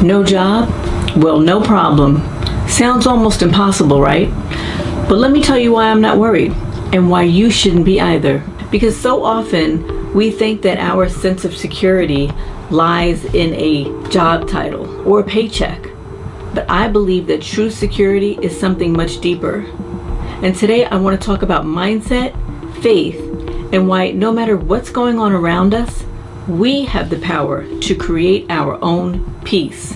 No job? Well, no problem. Sounds almost impossible, right? But let me tell you why I'm not worried, and why you shouldn't be either. Because so often we think that our sense of security lies in a job title or a paycheck. But I believe that true security is something much deeper. And today I want to talk about mindset, faith, and why no matter what's going on around us, we have the power to create our own peace.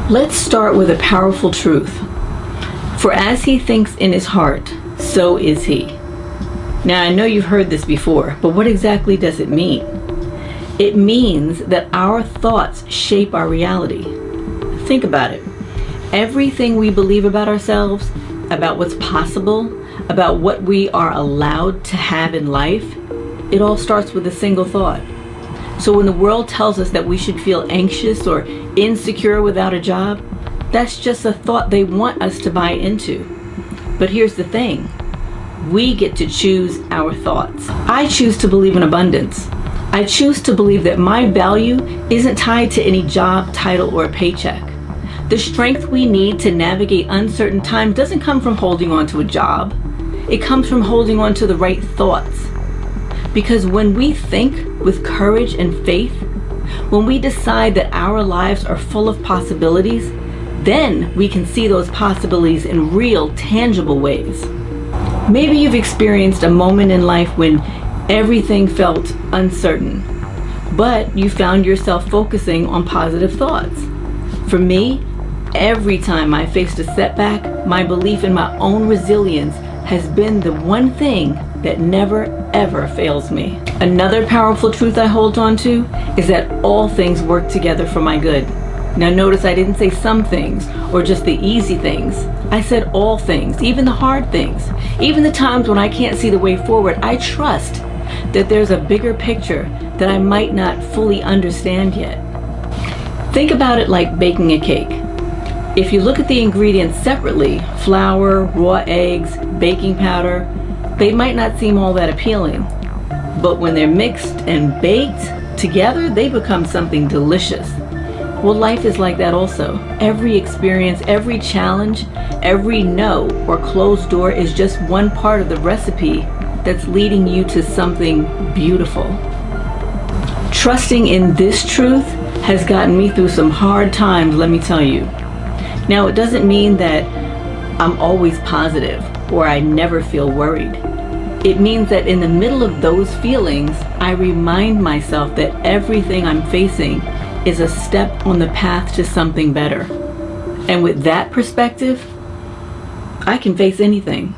Let's start with a powerful truth. For as he thinks in his heart, so is he. Now I know you've heard this before, but what exactly does it mean? It means that our thoughts shape our reality. Think about it. Everything we believe about ourselves, about what's possible, about what we are allowed to have in life, it all starts with a single thought. So when the world tells us that we should feel anxious or insecure without a job, that's just a thought they want us to buy into. But here's the thing. We get to choose our thoughts. I choose to believe in abundance. I choose to believe that my value isn't tied to any job title or paycheck. The strength we need to navigate uncertain times doesn't come from holding on to a job. It comes from holding on to the right thoughts. Because when we think with courage and faith, when we decide that our lives are full of possibilities, then we can see those possibilities in real, tangible ways. Maybe you've experienced a moment in life when everything felt uncertain, but you found yourself focusing on positive thoughts. For me, every time I faced a setback, my belief in my own resilience has been the one thing that never ever fails me. Another powerful truth I hold on to is that all things work together for my good. Now notice I didn't say some things or just the easy things. I said all things, even the hard things. Even the times when I can't see the way forward, I trust that there's a bigger picture that I might not fully understand yet. Think about it like baking a cake. If you look at the ingredients separately, flour, raw eggs, baking powder, they might not seem all that appealing. But when they're mixed and baked together, they become something delicious. Well, life is like that also. Every experience, every challenge, every no or closed door is just one part of the recipe that's leading you to something beautiful. Trusting in this truth has gotten me through some hard times, let me tell you. Now, it doesn't mean that I'm always positive or I never feel worried. It means that in the middle of those feelings, I remind myself that everything I'm facing is a step on the path to something better. And with that perspective, I can face anything.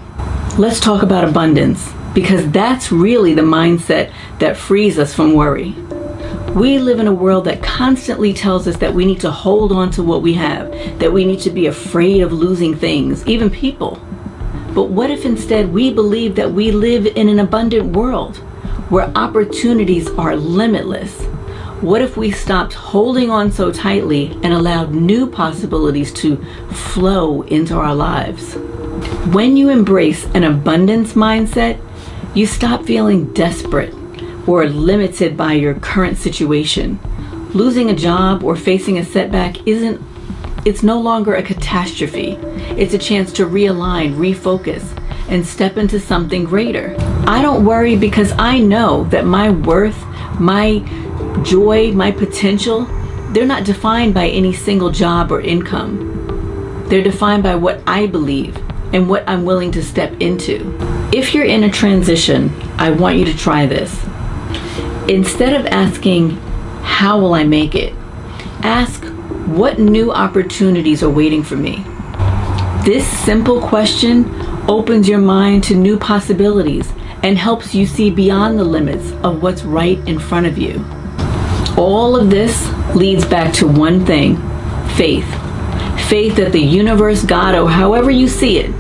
Let's talk about abundance, because that's really the mindset that frees us from worry. We live in a world that constantly tells us that we need to hold on to what we have, that we need to be afraid of losing things, even people. But what if instead we believe that we live in an abundant world where opportunities are limitless? What if we stopped holding on so tightly and allowed new possibilities to flow into our lives? When you embrace an abundance mindset, you stop feeling desperate or limited by your current situation. Losing a job or facing a setback it's no longer a catastrophe. It's a chance to realign, refocus, and step into something greater. I don't worry because I know that my worth, my joy, my potential, they're not defined by any single job or income. They're defined by what I believe and what I'm willing to step into. If you're in a transition, I want you to try this. Instead of asking, how will I make it? Ask, what new opportunities are waiting for me? This simple question opens your mind to new possibilities and helps you see beyond the limits of what's right in front of you. All of this leads back to one thing, faith. Faith that the universe, God, or however you see it,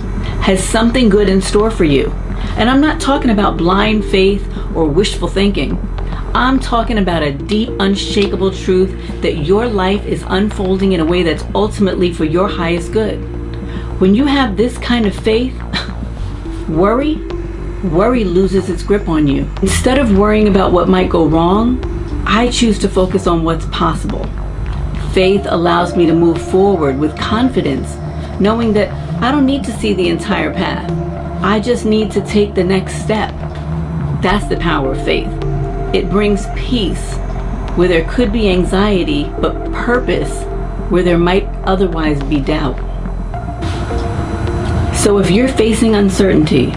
has something good in store for you. And I'm not talking about blind faith or wishful thinking. I'm talking about a deep, unshakable truth that your life is unfolding in a way that's ultimately for your highest good. When you have this kind of faith, worry loses its grip on you. Instead of worrying about what might go wrong, I choose to focus on what's possible. Faith allows me to move forward with confidence, knowing that I don't need to see the entire path. I just need to take the next step. That's the power of faith. It brings peace where there could be anxiety, but purpose where there might otherwise be doubt. So if you're facing uncertainty,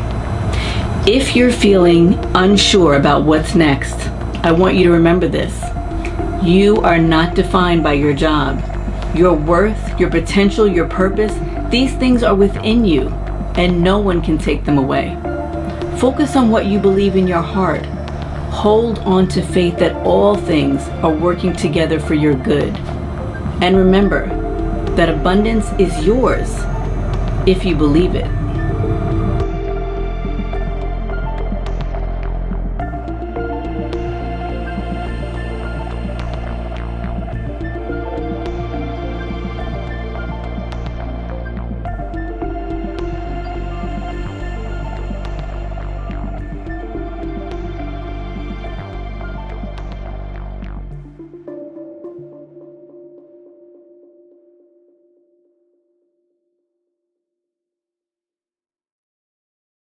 if you're feeling unsure about what's next, I want you to remember this. You are not defined by your job. Your worth, your potential, your purpose, these things are within you, and no one can take them away. Focus on what you believe in your heart. Hold on to faith that all things are working together for your good. And remember that abundance is yours if you believe it.